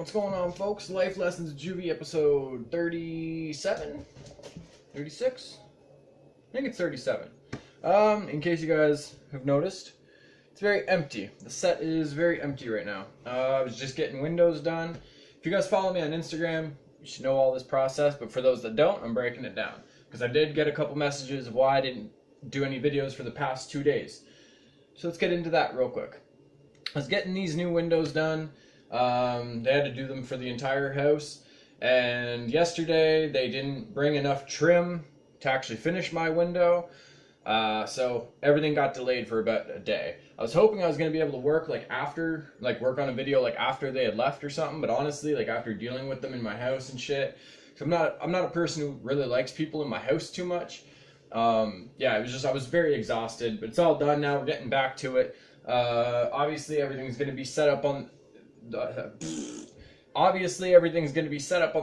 what's going on, folks? Life Lessons Juvy, episode 37? 36? I think it's 37. In case you guys have noticed, it's very empty. The set is very empty right now. I was just getting windows done. If you guys follow me on Instagram, you should know all this process, but for those that don't, I'm breaking it down. Because I did get a couple messages of why I didn't do any videos for the past 2 days. So let's get into that real quick. I was getting these new windows done. They had to do them for the entire house, and yesterday they didn't bring enough trim to actually finish my window, so everything got delayed for about a day. I was hoping I was going to be able to work work on a video after they had left or something, but honestly, after dealing with them in my house and shit, so I'm not a person who really likes people in my house too much. Yeah, I was very exhausted, but it's all done now. We're getting back to it. Obviously everything's going to be set up on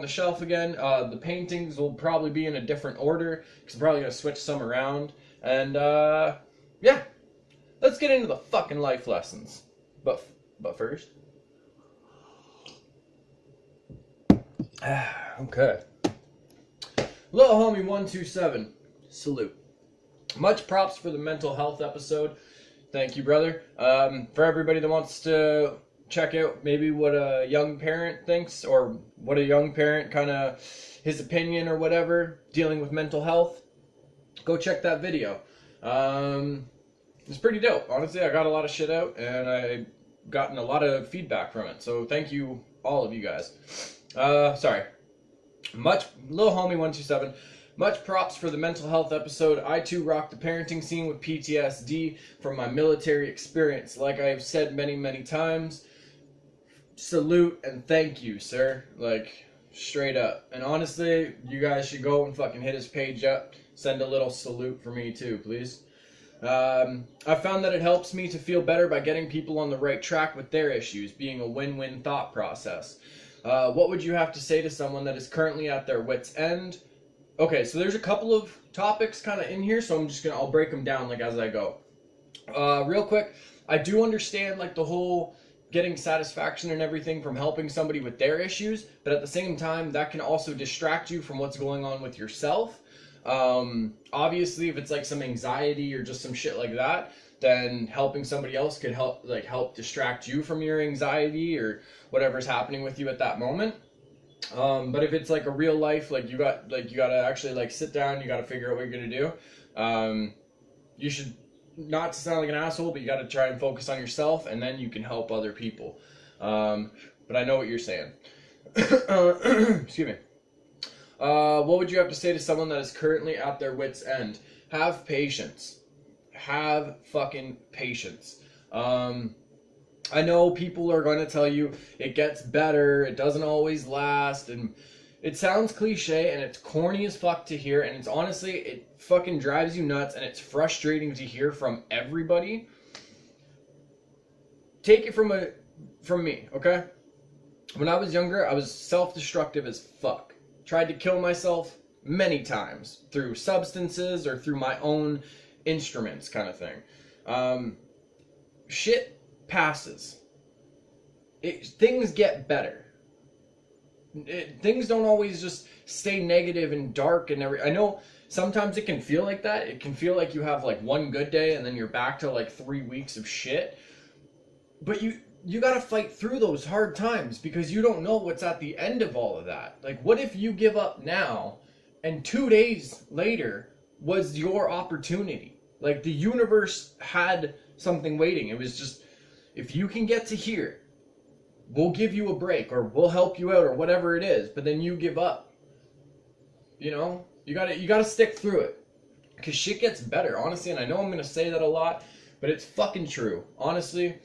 the shelf again. The paintings will probably be in a different order because I'm probably going to switch some around. And yeah, let's get into the fucking life lessons. But first, okay. Little homie 127, salute. Much props for the mental health episode. Thank you, brother. For everybody that wants to check out maybe what a young parent thinks, or what a young parent his opinion or whatever dealing with mental health, go check that video. It's pretty dope. Honestly, I got a lot of shit out and I gotten a lot of feedback from it, so thank you, all of you guys. Sorry. Little homie 127, much props for the mental health episode. I too rock the parenting scene with PTSD from my military experience. Like I have said many times, salute and thank you, sir. Straight up. And honestly, you guys should go and fucking hit his page up. Send a little salute for me too, please. I found that it helps me to feel better by getting people on the right track with their issues, being a win-win thought process. What would you have to say to someone that is currently at their wit's end? Okay, so there's a couple of topics in here, so I'll break them down as I go. Real quick, I do understand the whole getting satisfaction and everything from helping somebody with their issues, but at the same time, that can also distract you from what's going on with yourself. Obviously, if it's some anxiety or just some shit like that, then helping somebody else could help distract you from your anxiety or whatever's happening with you at that moment. But if it's a real life, you gotta actually sit down, you gotta figure out what you're gonna do. You should, not to sound like an asshole, but you gotta try and focus on yourself, and then you can help other people. But I know what you're saying. Excuse me. What would you have to say to someone that is currently at their wit's end? Have patience. Have fucking patience. I know people are going to tell you it gets better, it doesn't always last, and it sounds cliche and it's corny as fuck to hear, and it's honestly, it fucking drives you nuts and it's frustrating to hear from everybody. Take it from me, okay? When I was younger, I was self-destructive as fuck. Tried to kill myself many times through substances or through my own instruments kind of thing. Shit passes. Things get better. Things don't always just stay negative and dark and I know sometimes it can feel like that. It can feel like you have one good day and then you're back to 3 weeks of shit. But you gotta fight through those hard times because you don't know what's at the end of all of that. What if you give up now and 2 days later was your opportunity? The universe had something waiting. It was just, if you can get to here, we'll give you a break or we'll help you out or whatever it is, but then you give up. You know, you gotta stick through it because shit gets better, honestly. And I know I'm gonna say that a lot, but it's fucking true. Honestly,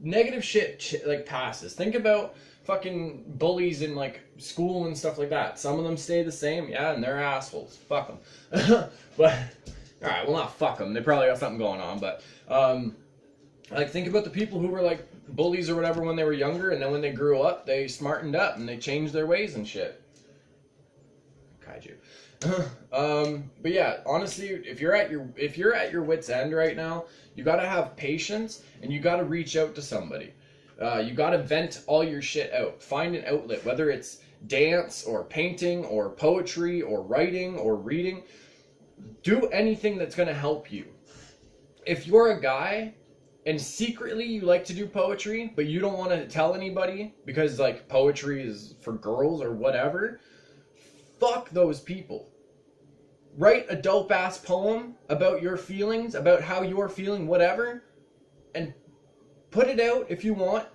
negative shit passes. Think about fucking bullies in school and stuff like that. Some of them stay the same, yeah, and they're assholes. Fuck them. But alright, well, not fuck them. They probably got something going on, but think about the people who were bullies or whatever when they were younger, and then when they grew up, they smartened up and they changed their ways and shit. Kaiju. But yeah, honestly, if you're at your wit's end right now, you gotta have patience and you gotta reach out to somebody. You gotta vent all your shit out. Find an outlet, whether it's dance or painting or poetry or writing or reading. Do anything that's gonna help you. If you're a guy and secretly you like to do poetry, but you don't want to tell anybody because like poetry is for girls or whatever, fuck those people. Write a dope ass poem about your feelings, about how you're feeling, whatever, and put it out if you want.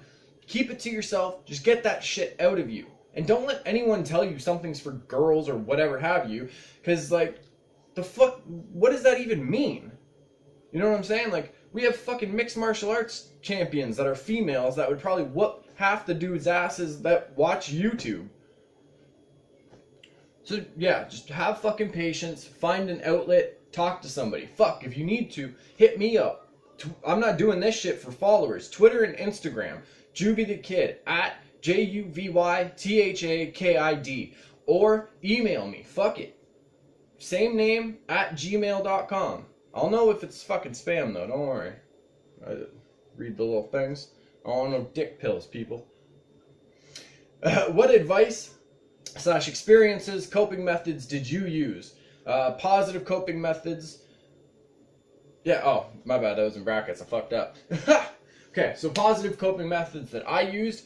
Keep it to yourself. Just get that shit out of you. And don't let anyone tell you something's for girls or whatever have you, because like, the fuck, what does that even mean? You know what I'm saying? Like, we have fucking mixed martial arts champions that are females that would probably whoop half the dudes' asses that watch YouTube. So, yeah, just have fucking patience. Find an outlet. Talk to somebody. Fuck, if you need to, hit me up. I'm not doing this shit for followers. Twitter and Instagram. JuvyThaKid. At JuvyThaKid. Or email me. Fuck it. Same name at gmail.com. I'll know if it's fucking spam though, don't worry. I read the little things. I don't want no dick pills, people. What advice / experiences, coping methods did you use? Positive coping methods. Yeah, oh, my bad, that was in brackets, I fucked up. Okay, so positive coping methods that I used.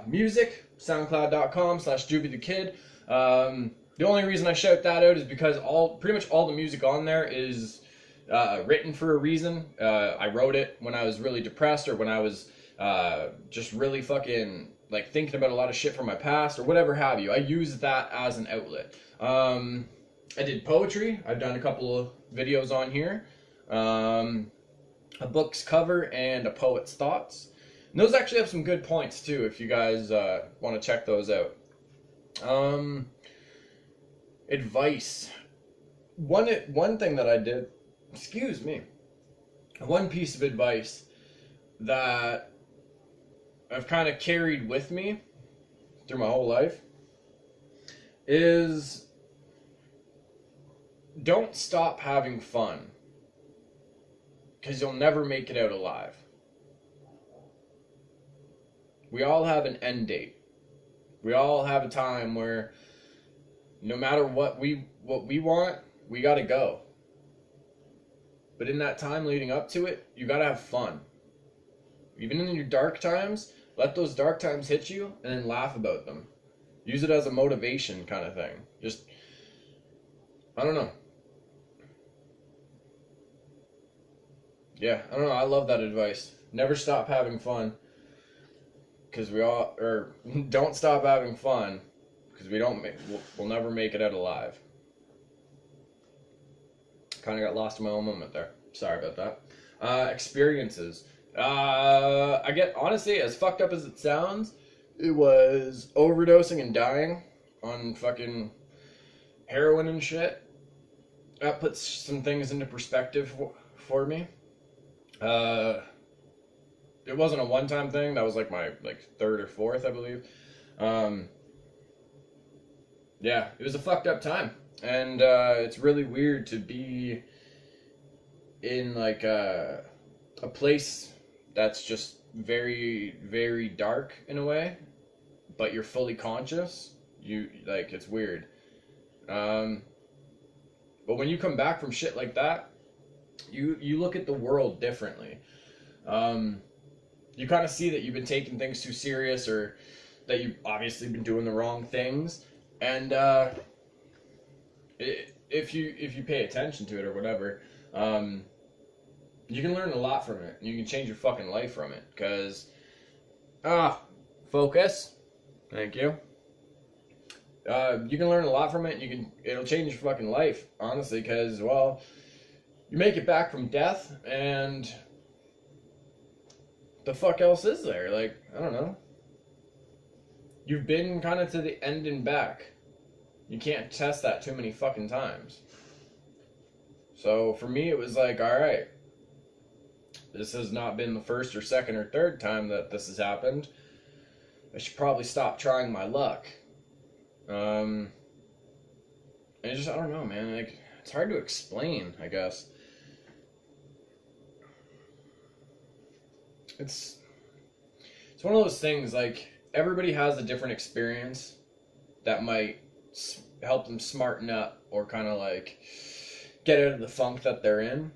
Music, soundcloud.com/JuvyThaKid. The only reason I shout that out is because pretty much all the music on there is written for a reason. I wrote it when I was really depressed or when I was just really fucking like thinking about a lot of shit from my past or whatever have you. I use that as an outlet. I did poetry. I've done a couple of videos on here. A book's cover and a poet's thoughts. And those actually have some good points too if you guys want to check those out. Advice. One thing that I did, excuse me, one piece of advice that I've kind of carried with me through my whole life is don't stop having fun, because you'll never make it out alive. We all have an end date. We all have a time where no matter what we want, we gotta go. But in that time leading up to it, you gotta have fun. Even in your dark times, let those dark times hit you and then laugh about them. Use it as a motivation kind of thing. Just, I don't know. Yeah, I don't know. I love that advice. Never stop having fun. Because don't stop having fun. Because we'll never make it out alive. Kind of got lost in my own moment there. Sorry about that. Experiences. I get, honestly, as fucked up as it sounds, it was overdosing and dying on fucking heroin and shit. That puts some things into perspective for me. It wasn't a one-time thing. That was like my third or fourth, I believe. Yeah, it was a fucked up time. And it's really weird to be in like a place that's just very, very dark in a way, but you're fully conscious. It's weird. But when you come back from shit like that, you look at the world differently. You kind of see that you've been taking things too serious, or that you've obviously been doing the wrong things, and if you pay attention to it or whatever, you can learn a lot from it. You can change your fucking life from it. Because, focus. Thank you. You can learn a lot from it. It'll change your fucking life, honestly. Because, well, you make it back from death, and the fuck else is there? Like, I don't know. You've been kind of to the end and back. You can't test that too many fucking times. So for me, it was like, alright, this has not been the first or second or third time that this has happened. I should probably stop trying my luck. And I don't know, man. Like, it's hard to explain, I guess. It's it's one of those things, like, everybody has a different experience that might help them smarten up or kind of like get out of the funk that they're in.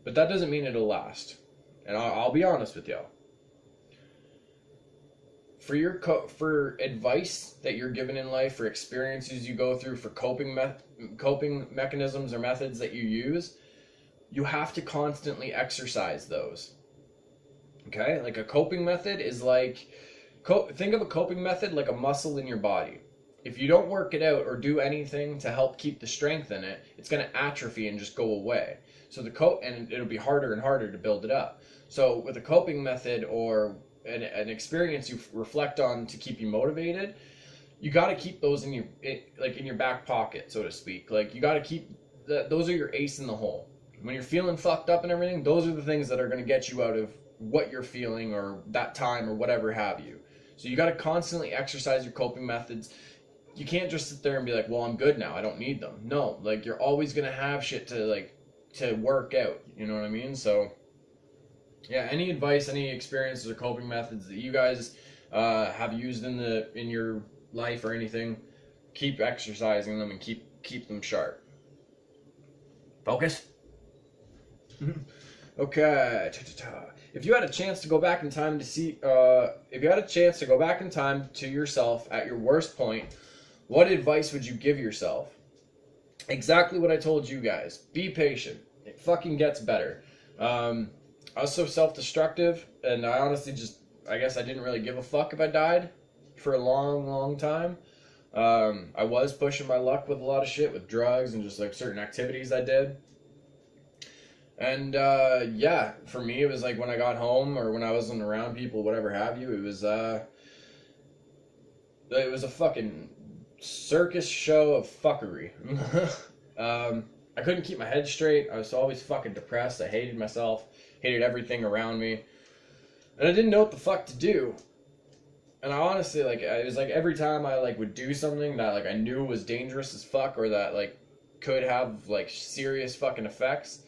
But that doesn't mean it'll last. And I'll be honest with y'all. For advice that you're given in life, for experiences you go through, for coping mechanisms or methods that you use, you have to constantly exercise those. Okay? Like a coping method is like, think of a coping method like a muscle in your body. If you don't work it out or do anything to help keep the strength in it, it's going to atrophy and just go away. So and it'll be harder and harder to build it up. So with a coping method or an experience you reflect on to keep you motivated, you got to keep those in your back pocket, so to speak. Like, you got to keep those are your ace in the hole. When you're feeling fucked up and everything, those are the things that are going to get you out of what you're feeling or that time or whatever have you. So you got to constantly exercise your coping methods. You can't just sit there and be like, well, I'm good now, I don't need them. No, like, you're always going to have shit to work out, you know what I mean? So yeah, any advice, any experiences or coping methods that you guys have used in your life or anything, keep exercising them and keep them sharp. Focus. Okay. If you had a chance to go back in time to yourself at your worst point, what advice would you give yourself? Exactly what I told you guys. Be patient. It fucking gets better. I was so self-destructive, and I honestly I guess I didn't really give a fuck if I died for a long, long time. I was pushing my luck with a lot of shit, with drugs and just like certain activities I did. And yeah, for me it was like when I got home or when I wasn't around people, whatever have you, it was a fucking circus show of fuckery. I couldn't keep my head straight. I was always fucking depressed. I hated myself, hated everything around me, and I didn't know what the fuck to do. And I honestly, like, it was like every time I like would do something that like I knew was dangerous as fuck or that like could have like serious fucking effects,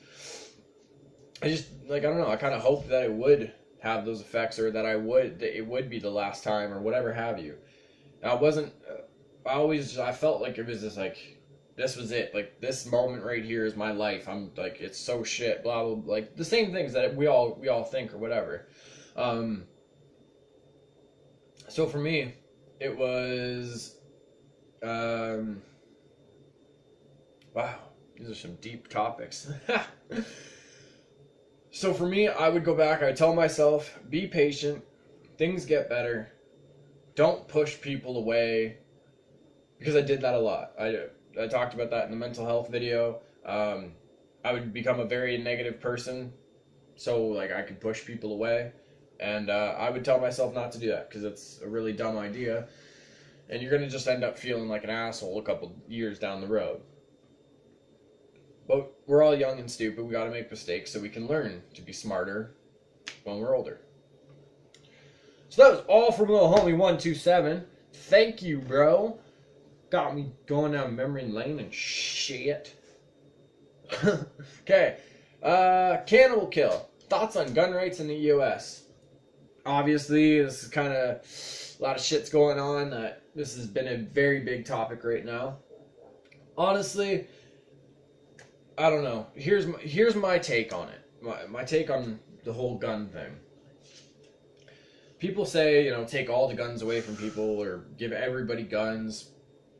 I just, like, I don't know, I kind of hoped that it would have those effects or that it would be the last time or whatever have you. And I felt like it was just like, this was it, like, this moment right here is my life. I'm like, it's so shit, blah, blah, blah, like the same things that we all think or whatever. So for me, it was, wow, these are some deep topics. So for me, I would go back, I would tell myself, be patient, things get better, don't push people away, because I did that a lot. I talked about that in the mental health video. I would become a very negative person, so like I could push people away, and I would tell myself not to do that, because it's a really dumb idea, and you're going to just end up feeling like an asshole a couple years down the road. But we're all young and stupid. We got to make mistakes so we can learn to be smarter when we're older. So that was all from little homie 127. Thank you, bro. Got me going down memory lane and shit. Okay. Cannibal Kill. Thoughts on gun rights in the U.S. Obviously, this is kind of a lot of shit's going on. This has been a very big topic right now. Honestly, I don't know. Here's my take on it. My take on the whole gun thing. People say, you know, take all the guns away from people or give everybody guns.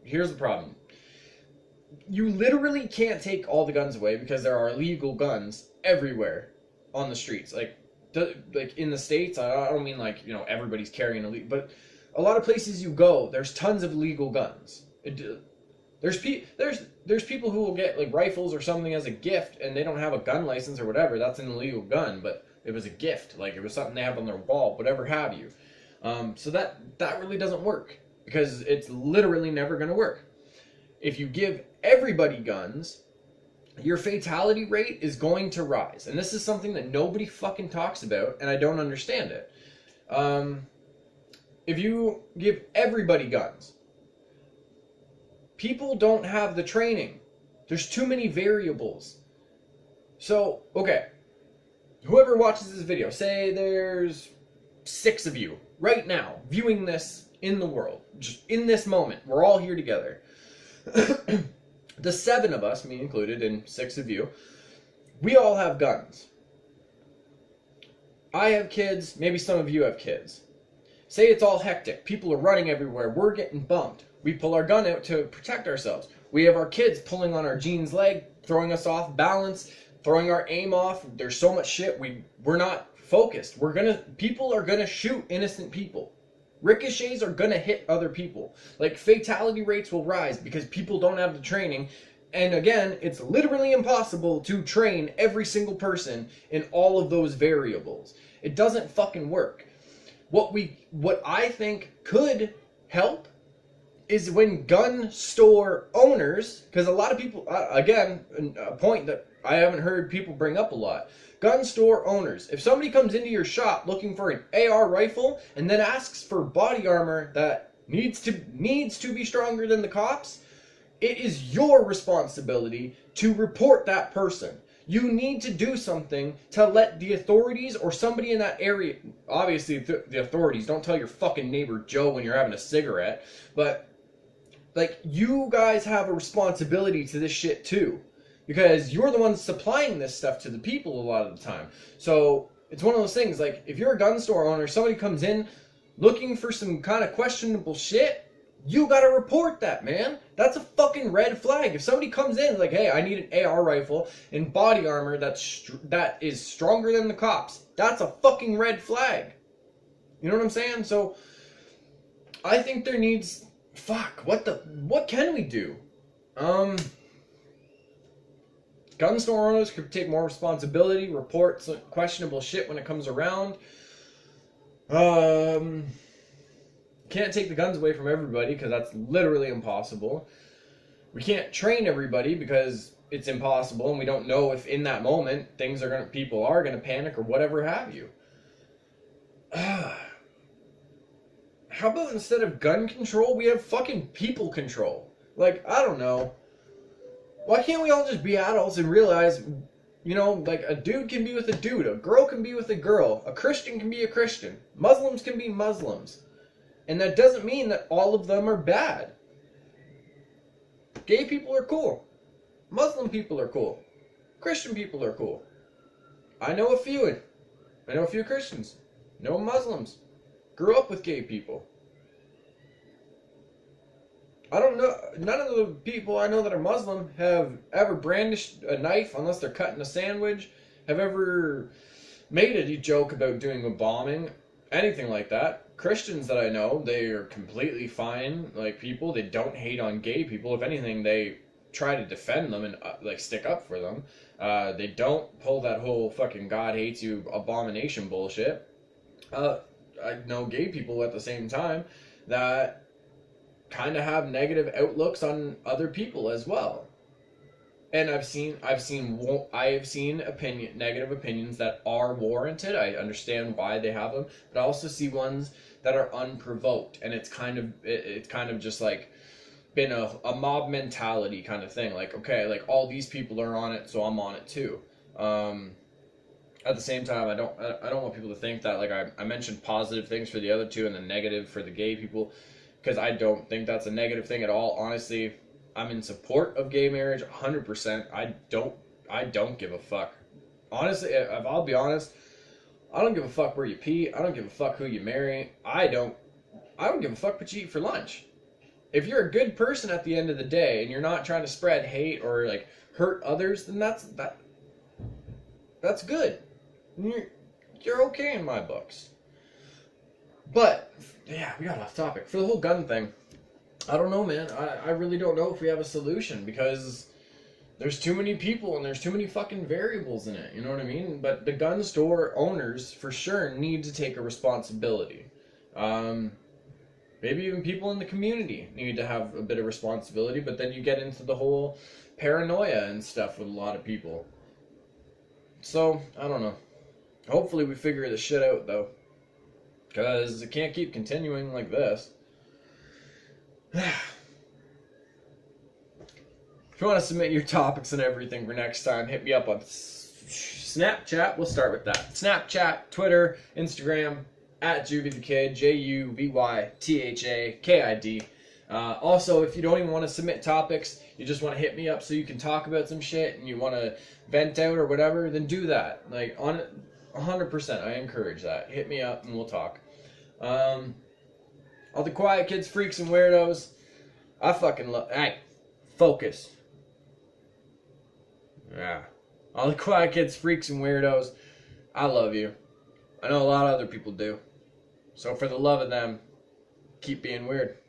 Here's the problem. You literally can't take all the guns away because there are illegal guns everywhere on the streets. Like in the States, I don't mean like, you know, everybody's carrying illegal, but a lot of places you go, there's tons of legal guns. There's people who will get like rifles or something as a gift and they don't have a gun license or whatever. That's an illegal gun, but it was a gift. Like it was something they have on their wall, whatever have you. So that really doesn't work because it's literally never going to work. If you give everybody guns, your fatality rate is going to rise. And this is something that nobody fucking talks about, and I don't understand it. If you give everybody guns, people don't have the training. There's too many variables. So, okay. Whoever watches this video, say there's 6 of you right now viewing this in the world, just in this moment, we're all here together. The 7 of us, me included, and 6 of you, we all have guns. I have kids, maybe some of you have kids. Say it's all hectic, people are running everywhere, we're getting bumped. We pull our gun out to protect ourselves. We have our kids pulling on our jeans leg, throwing us off balance, throwing our aim off. There's so much shit, we're not focused. People are gonna shoot innocent people. Ricochets are gonna hit other people. Like, fatality rates will rise because people don't have the training. And again, it's literally impossible to train every single person in all of those variables. It doesn't fucking work. What I think could help is when gun store owners, because a lot of people, again, a point that I haven't heard people bring up a lot. Gun store owners, if somebody comes into your shop looking for an AR rifle and then asks for body armor that needs to be stronger than the cops, it is your responsibility to report that person. You need to do something to let the authorities or somebody in that area, obviously the authorities, don't tell your fucking neighbor Joe when you're having a cigarette, but like, you guys have a responsibility to this shit too. Because you're the ones supplying this stuff to the people a lot of the time. So it's one of those things, like, if you're a gun store owner, somebody comes in looking for some kind of questionable shit, you gotta report that, man. That's a fucking red flag. If somebody comes in like, hey, I need an AR rifle and body armor that is stronger than the cops, that's a fucking red flag. You know what I'm saying? So I think there needs, what can we do? Gun store owners could take more responsibility, report some questionable shit when it comes around. Can't take the guns away from everybody because that's literally impossible. We can't train everybody because it's impossible, and we don't know if in that moment people are gonna panic or whatever have you. How about instead of gun control, we have fucking people control? Like, I don't know. Why can't we all just be adults and realize, you know, like, a dude can be with a dude, a girl can be with a girl, a Christian can be a Christian, Muslims can be Muslims. And that doesn't mean that all of them are bad. Gay people are cool. Muslim people are cool. Christian people are cool. I know a few Christians. No Muslims. Grew up with gay people. I don't know, none of the people I know that are Muslim have ever brandished a knife unless they're cutting a sandwich, have ever made a joke about doing a bombing, anything like that. Christians that I know, they are completely fine, like, people. They don't hate on gay people. If anything, they try to defend them and, like, stick up for them. They don't pull that whole fucking God hates you abomination bullshit. I know gay people at the same time that kind of have negative outlooks on other people as well. And I've seen negative opinions that are warranted. I understand why they have them, but I also see ones that are unprovoked, and it's kind of just like been a mob mentality kind of thing. Like, okay, like, all these people are on it, so I'm on it too. At the same time, I don't want people to think that, like, I mentioned positive things for the other two and the negative for the gay people, because I don't think that's a negative thing at all. Honestly, I'm in support of gay marriage 100%. I don't give a fuck. Honestly, if I'll be honest, I don't give a fuck where you pee. I don't give a fuck who you marry. I don't give a fuck what you eat for lunch. If you're a good person at the end of the day and you're not trying to spread hate or, like, hurt others, then that's good. You're okay in my books. But yeah, we got off topic. For the whole gun thing, I don't know, man. I really don't know if we have a solution, because there's too many people and there's too many fucking variables in it. You know what I mean? But the gun store owners for sure need to take a responsibility. Maybe even people in the community need to have a bit of responsibility, but then you get into the whole paranoia and stuff with a lot of people. So, I don't know. Hopefully we figure this shit out, though. Because it can't keep continuing like this. If you want to submit your topics and everything for next time, hit me up on Snapchat. We'll start with that. Snapchat, Twitter, Instagram, at JuvyThaKid, JuvyThaKid. Also, if you don't even want to submit topics, you just want to hit me up so you can talk about some shit and you want to vent out or whatever, then do that. Like, on 100%, I encourage that. Hit me up and we'll talk. All the quiet kids, freaks, and weirdos, I fucking love. Hey, focus. Yeah. All the quiet kids, freaks, and weirdos, I love you. I know a lot of other people do. So for the love of them, keep being weird.